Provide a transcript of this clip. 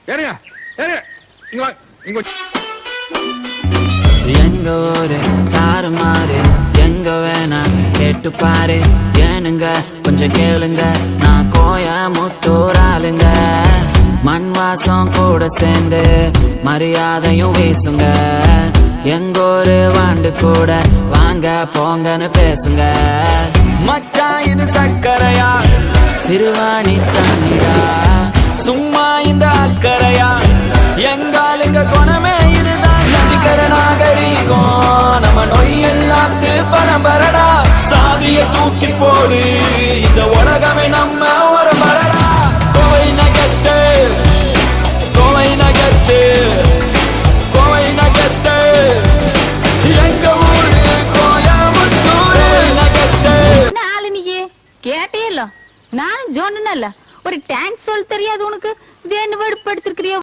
ஏறியா ஏறியா இங்க வா இங்க எங்க ஊரு தாறுமாறு எங்க வேணா கேட்டு பாரு ஏனுங்க கொஞ்சம் கேளுங்க நான் கோயமுத்தூர் ஆளுங்க மண் வாசம் கூட சேர்ந்து மரியாதையும் வீசுங்க எங்க ஒரு வாண்டு கூட வாங்க போங்கன்னு பேசுங்க மச்சான் இது சக்கரையா சிறுவாணி தண்ணிடா சும்மா இந்த அக்கறையா எங்காலுங்க குணமே இதுதான் நதிக்கர நாகரீகம் நம்ம நோய் எல்லாத்து பரம்பரடா சாதிய தூக்கி போடு இந்த உலகமே நம்ம ஒரு மரடா கோவை நகத்து கோவை நகத்து கோவை நகத்து எங்க ஊரு கோயமுத்தூர் நகத்து ஆளு நீயே கேட்டே இல்ல நானும் சொன்னல ஒரு டேங்க் சொல் தெரியாது உனக்கு வேணு வெடுப்படுத்திருக்கிறியோ